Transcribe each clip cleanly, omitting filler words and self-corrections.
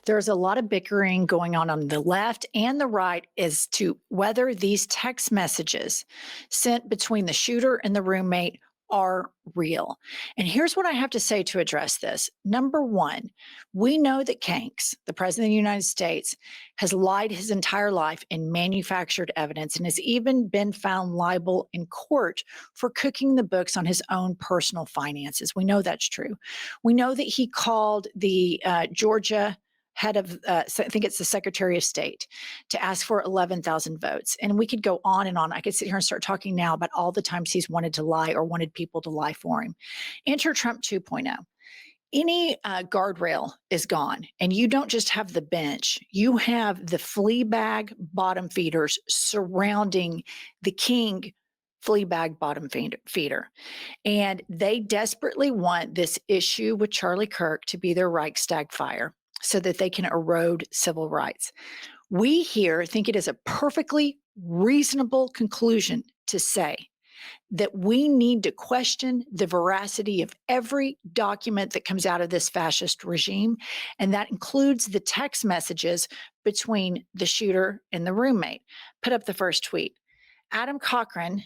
There's a lot of bickering going on the left and the right as to whether these text messages sent between the shooter and the roommate are real. And here's what I have to say to address this. Number one, we know that Kanks, the president of the United States, has lied his entire life and manufactured evidence and has even been found liable in court for cooking the books on his own personal finances. We know that's true. We know that he called the Georgia head of, I think it's the Secretary of State, to ask for 11,000 votes. And we could go on and on. I could sit here and start talking now about all the times he's wanted to lie or wanted people to lie for him. Enter Trump 2.0. Any guardrail is gone, and you don't just have the bench, you have the flea bag bottom feeders surrounding the king flea bag bottom feeder. And they desperately want this issue with Charlie Kirk to be their Reichstag fire so that they can erode civil rights. We here think it is a perfectly reasonable conclusion to say that we need to question the veracity of every document that comes out of this fascist regime. And that includes the text messages between the shooter and the roommate. Put up the first tweet. Adam Cochran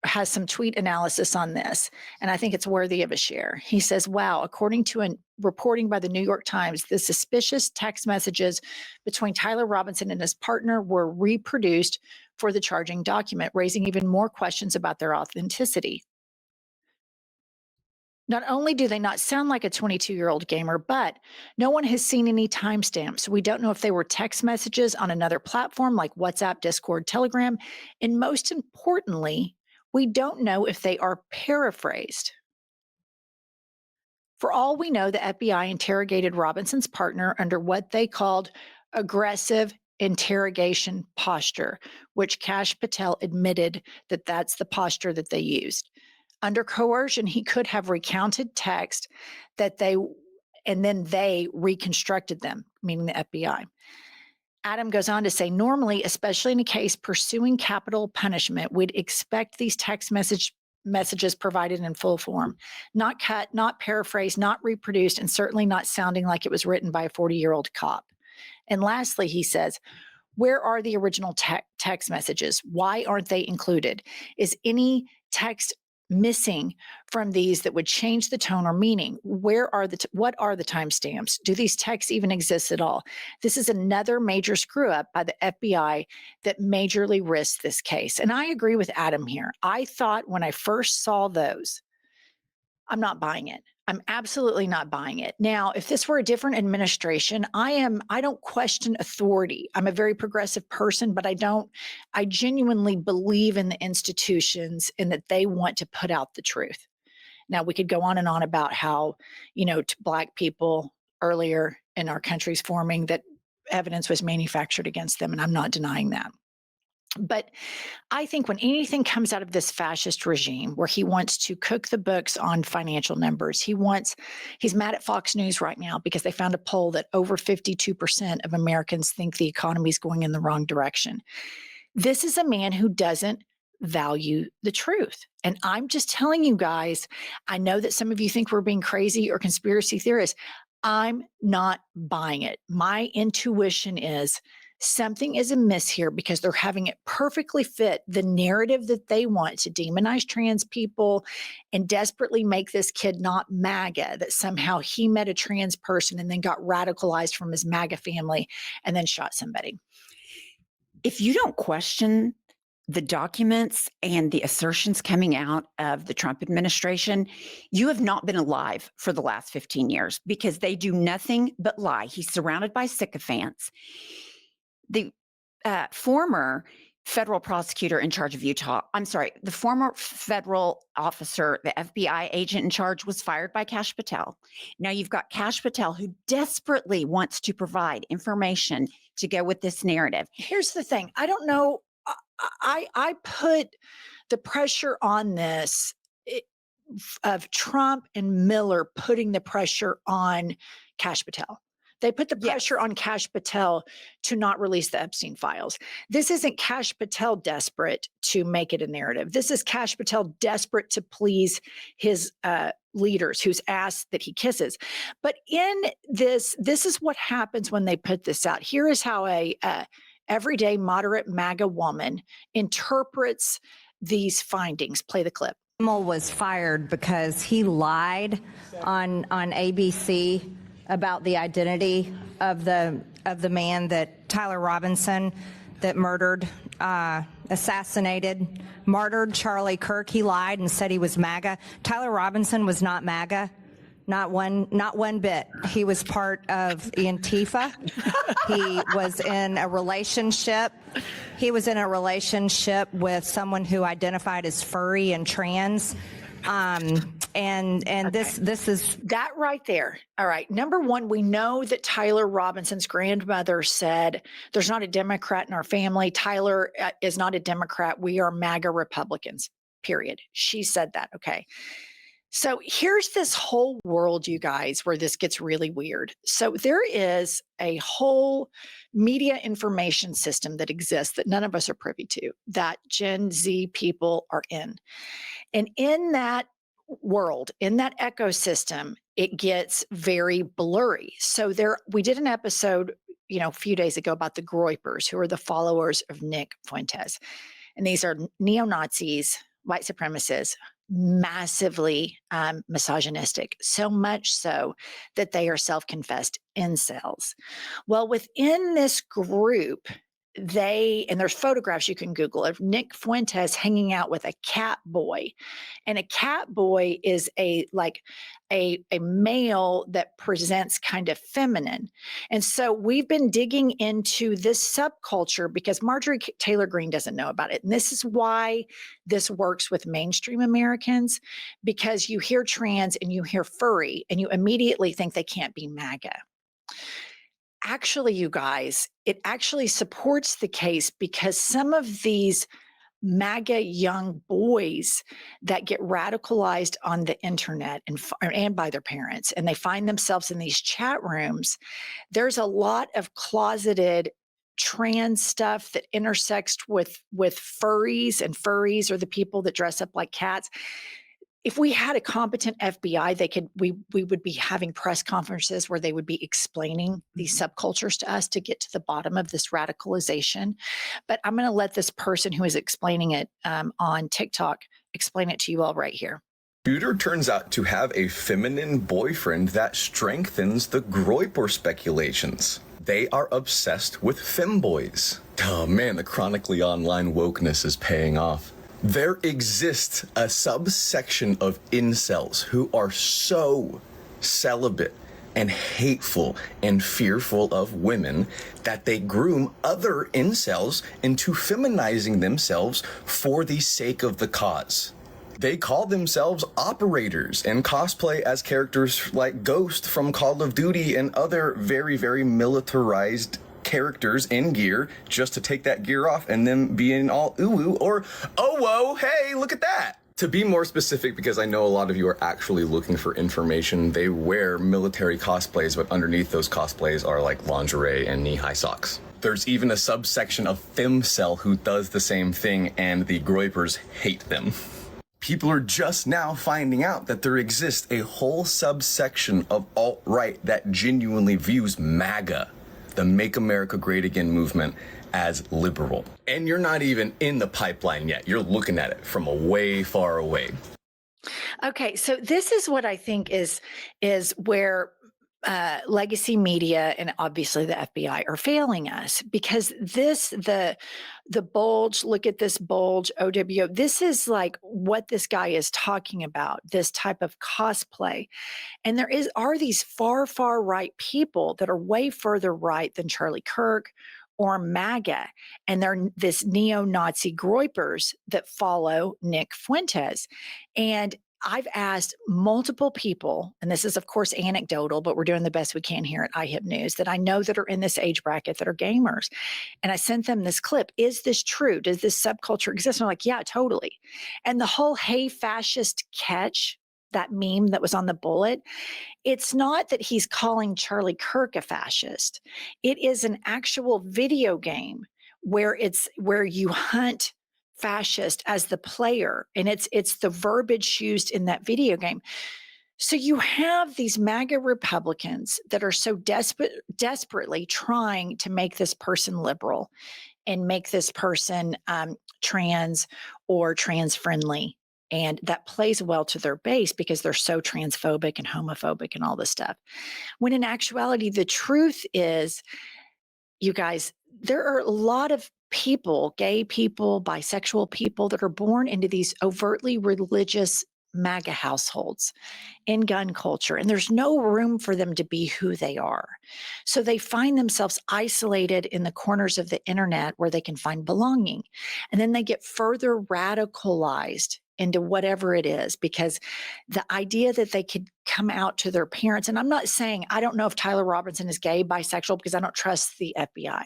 has some tweet analysis on this, and I think it's worthy of a share. He says, wow, according to a reporting by the New York Times, the suspicious text messages between Tyler Robinson and his partner were reproduced for the charging document, raising even more questions about their authenticity. Not only do they not sound like a 22-year-old gamer, but no one has seen any timestamps. We don't know if they were text messages on another platform like WhatsApp, Discord, Telegram, and most importantly, we don't know if they are paraphrased. For all we know, the FBI interrogated Robinson's partner under what they called aggressive interrogation posture, which Kash Patel admitted that that's the posture that they used. Under coercion, he could have recounted text and then they reconstructed them, meaning the FBI. Adam goes on to say, normally, especially in a case pursuing capital punishment, we'd expect these text messages provided in full form, not cut, not paraphrased, not reproduced, and certainly not sounding like it was written by a 40-year-old cop. And lastly, he says, where are the original text messages? Why aren't they included? Is any text missing from these that would change the tone or meaning? What are the timestamps? Do these texts even exist at all? This is another major screw up by the FBI that majorly risks this case. And I agree with Adam here. I thought when I first saw those, I'm not buying it. I'm absolutely not buying it. Now, if this were a different administration, I don't question authority. I'm a very progressive person, but I genuinely believe in the institutions and that they want to put out the truth. Now, we could go on and on about how, to Black people earlier in our country's forming, that evidence was manufactured against them, and I'm not denying that. But I think when anything comes out of this fascist regime where he wants to cook the books on financial numbers, he's mad at Fox News right now because they found a poll that over 52% of Americans think the economy is going in the wrong direction. This is a man who doesn't value the truth. And I'm just telling you guys, I know that some of you think we're being crazy or conspiracy theorists. I'm not buying it. My intuition is something is amiss here because they're having it perfectly fit the narrative that they want to demonize trans people and desperately make this kid not MAGA, that somehow he met a trans person and then got radicalized from his MAGA family and then shot somebody. If you don't question the documents and the assertions coming out of the Trump administration, you have not been alive for the last 15 years because they do nothing but lie. He's surrounded by sycophants. The former federal prosecutor in charge of the former federal officer, the FBI agent in charge, was fired by Kash Patel. Now you've got Kash Patel, who desperately wants to provide information to go with this narrative. Here's the thing. I don't know. I put the pressure on this of Trump and Miller putting the pressure on Kash Patel, They put the Yes. pressure on Kash Patel to not release the Epstein files. This isn't Kash Patel desperate to make it a narrative. This is Kash Patel desperate to please his leaders whose ass that he kisses. But in this is what happens when they put this out. Here is how a everyday moderate MAGA woman interprets these findings. Play the clip. Was fired because he lied on ABC about the identity of the man that Tyler Robinson that murdered, assassinated, martyred Charlie Kirk. He lied and said he was MAGA. Tyler Robinson was not MAGA. Not one bit. He was part of Antifa. He was in a relationship. He was in a relationship with someone who identified as furry and trans. This is that right there. All right. Number one, we know that Tyler Robinson's grandmother said, "There's not a Democrat in our family. Tyler is not a Democrat. We are MAGA Republicans." Period. She said that. Okay. So here's this whole world, you guys, where this gets really weird. So there is a whole media information system that exists that none of us are privy to, that Gen Z people are in. And in that world, in that ecosystem, it gets very blurry. So we did an episode, a few days ago about the Groypers, who are the followers of Nick Fuentes. And these are neo-Nazis, white supremacists, massively misogynistic, so much so that they are self-confessed incels. Well, within this group, and there's photographs you can Google of Nick Fuentes hanging out with a cat boy. And a cat boy is a male that presents kind of feminine. And so we've been digging into this subculture because Marjorie Taylor Greene doesn't know about it. And this is why this works with mainstream Americans, because you hear trans and you hear furry and you immediately think they can't be MAGA. Actually, you guys, it actually supports the case because some of these MAGA young boys that get radicalized on the internet and by their parents, and they find themselves in these chat rooms, there's a lot of closeted trans stuff that intersects with furries, and furries are the people that dress up like cats. If we had a competent FBI, we would be having press conferences where they would be explaining these subcultures to us to get to the bottom of this radicalization. But I'm going to let this person who is explaining it on TikTok explain it to you all right here. Shooter turns out to have a feminine boyfriend that strengthens the Groyper speculations. They are obsessed with femboys. Oh man, the chronically online wokeness is paying off. There exists a subsection of incels who are so celibate and hateful and fearful of women that they groom other incels into feminizing themselves for the sake of the cause. They call themselves operators and cosplay as characters like Ghost from Call of Duty and other very, very militarized characters in gear just to take that gear off and then being all ooh or oh whoa, hey, look at that. To be more specific, because I know a lot of you are actually looking for information, they wear military cosplays, but underneath those cosplays are like lingerie and knee-high socks. There's even a subsection of femcel who does the same thing, and the Groypers hate them. People are just now finding out that there exists a whole subsection of alt-right that genuinely views MAGA, the Make America Great Again movement, as liberal. And you're not even in the pipeline yet. You're looking at it from a way far away. Okay, so this is what I think is where legacy media and obviously the FBI are failing us, because the bulge, look at this bulge, OWO, this is like what this guy is talking about, this type of cosplay. And there are these far, far right people that are way further right than Charlie Kirk or MAGA. And they're this neo-Nazi Groypers that follow Nick Fuentes. And I've asked multiple people, and this is of course anecdotal, but we're doing the best we can here at IHIP News, that I know that are in this age bracket that are gamers. And I sent them this clip. Is this true? Does this subculture exist? And they're like, yeah, totally. And the whole hey fascist catch that meme that was on the bullet, it's not that he's calling Charlie Kirk a fascist. It is an actual video game where you hunt fascist as the player, and it's the verbiage used in that video game. So you have these MAGA Republicans that are so desperately trying to make this person liberal and make this person trans or trans friendly. And that plays well to their base because they're so transphobic and homophobic and all this stuff. When in actuality, the truth is, you guys, there are a lot of people, gay people, bisexual people, that are born into these overtly religious MAGA households in gun culture, and there's no room for them to be who they are. So they find themselves isolated in the corners of the internet where they can find belonging. And then they get further radicalized into whatever it is, because the idea that they could come out to their parents, and I'm not saying, I don't know if Tyler Robinson is gay, bisexual, because I don't trust the FBI.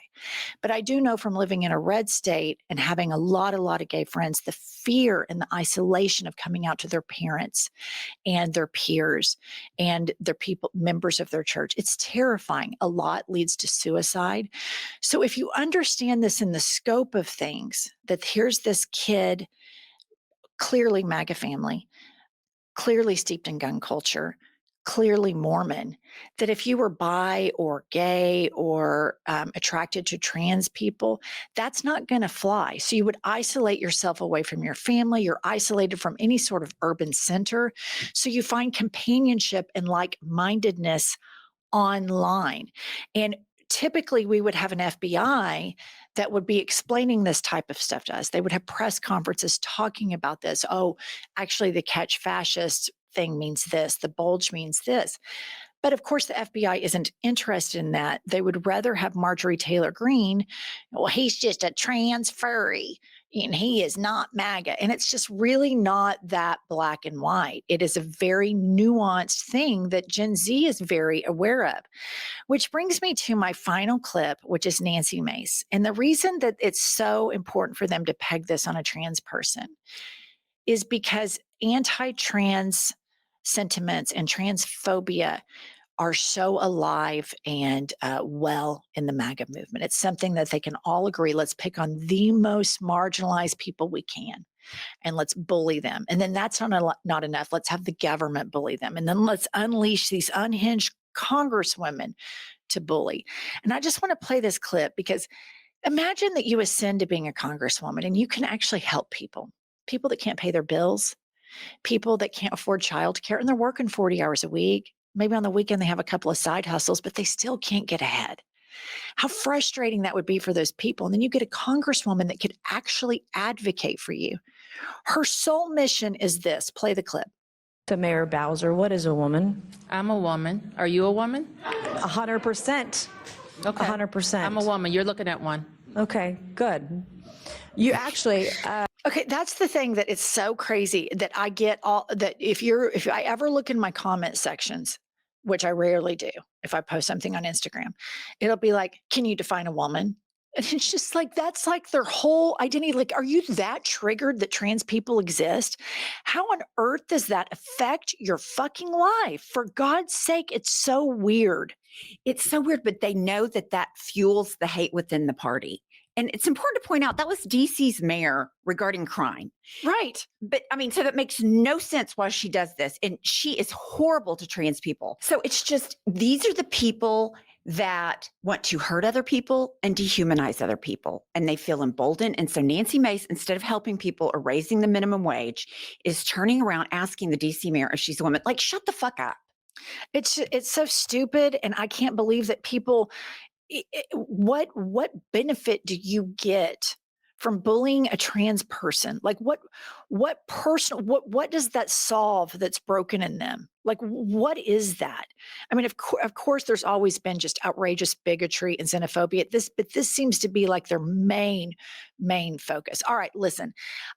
But I do know from living in a red state and having a lot of gay friends, the fear and the isolation of coming out to their parents and their peers and their people, members of their church. It's terrifying. A lot leads to suicide. So if you understand this in the scope of things, that here's this kid, clearly MAGA family, clearly steeped in gun culture, clearly Mormon, that if you were bi or gay or attracted to trans people, that's not going to fly. So you would isolate yourself away from your family. You're isolated from any sort of urban center. So you find companionship and like-mindedness online. And typically we would have an FBI that would be explaining this type of stuff to us. They would have press conferences talking about this. Oh, actually the catch fascist thing means this, the bulge means this. But of course, the FBI isn't interested in that. They would rather have Marjorie Taylor Greene. Well, he's just a trans furry and he is not MAGA. And it's just really not that black and white. It is a very nuanced thing that Gen Z is very aware of. Which brings me to my final clip, which is Nancy Mace. And the reason that it's so important for them to peg this on a trans person is because anti-trans sentiments and transphobia are so alive and well in the MAGA movement. It's something that they can all agree. Let's pick on the most marginalized people we can, and let's bully them. And then that's not enough. Let's have the government bully them. And then let's unleash these unhinged congresswomen to bully. And I just want to play this clip because imagine that you ascend to being a congresswoman and you can actually help people that can't pay their bills, people that can't afford childcare, and they're working 40 hours a week. Maybe on the weekend they have a couple of side hustles, but they still can't get ahead. How frustrating that would be for those people. And then you get a congresswoman that could actually advocate for you. Her sole mission is this. Play the clip. To Mayor Bowser, what is a woman? I'm a woman. Are you a woman? 100%. Okay. 100%. I'm a woman. You're looking at one. Okay, good. You actually, Okay, that's the thing that it's so crazy that I get all that if I ever look in my comment sections, which I rarely do, if I post something on Instagram, it'll be like, can you define a woman? And it's just like, that's like their whole identity. Like, are you that triggered that trans people exist? How on earth does that affect your fucking life? For God's sake, it's so weird. It's so weird, but they know that that fuels the hate within the party. And it's important to point out that was DC's mayor regarding crime. Right. But I mean, so that makes no sense why she does this. And she is horrible to trans people. So it's just, these are the people that want to hurt other people and dehumanize other people. And they feel emboldened. And so Nancy Mace, instead of helping people or raising the minimum wage, is turning around asking the DC mayor if she's a woman. Like, shut the fuck up. It's so stupid. And I can't believe that people, what benefit do you get from bullying a trans person? Like what does that solve that's broken in them? Like, what is that? I mean, of course, there's always been just outrageous bigotry and xenophobia. But this seems to be like their main focus. All right, listen,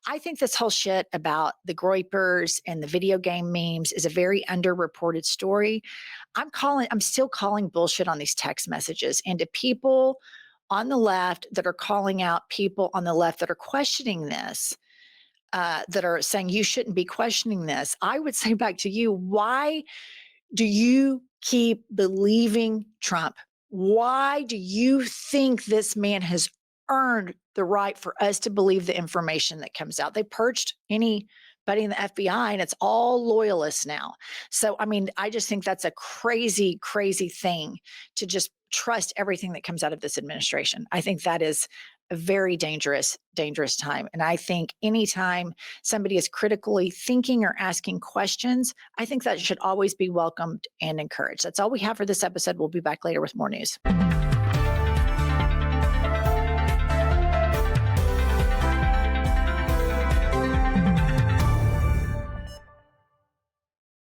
I think this whole shit about the groypers and the video game memes is a very underreported story. I'm still calling bullshit on these text messages, and to people on the left that are calling out people on the left that are questioning this. that are saying you shouldn't be questioning this. I would say back to you, why do you keep believing Trump? Why do you think this man has earned the right for us to believe the information that comes out? They purged anybody in the FBI and it's all loyalists now. So, I mean, I just think that's a crazy, crazy thing to just trust everything that comes out of this administration. I think that is a very dangerous, dangerous time. And I think anytime somebody is critically thinking or asking questions, I think that should always be welcomed and encouraged. That's all we have for this episode. We'll be back later with more news.